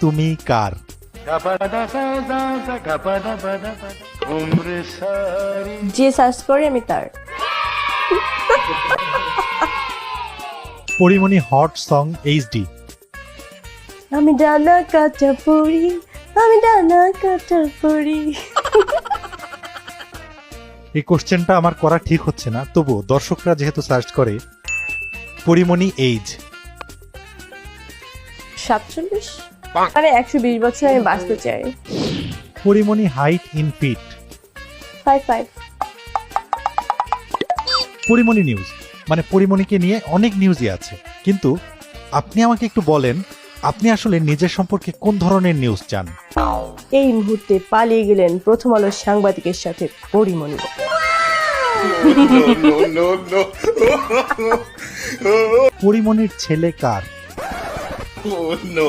তুমি কার? যে সার্চ করে আমি তার। Pori Moni hot song HD. আমি ডানা কাটা পড়ি, আমি ডানা কাটা পড়ি। এই কোশ্চেনটা আমার করা ঠিক হচ্ছে না, তবু দর্শকরা যেহেতু সার্চ করে। পরিমণি এইজ 47, মানে 120 বছর আমি বাঁচতে চাই। Porimoni height in feet. 5'5". Porimoni news, মানে পরিমণিকে নিয়ে অনেক নিউজই আছে, কিন্তু আপনি আমাকে একটু বলেন আপনি আসলে নিজের সম্পর্কে কোন ধরনের নিউজ চান? এই মুহূর্তে পালিয়ে গেলেন প্রথম আলোর সাংবাদিকের সাথে পরিমণি। পরিমণির ছেলে কার?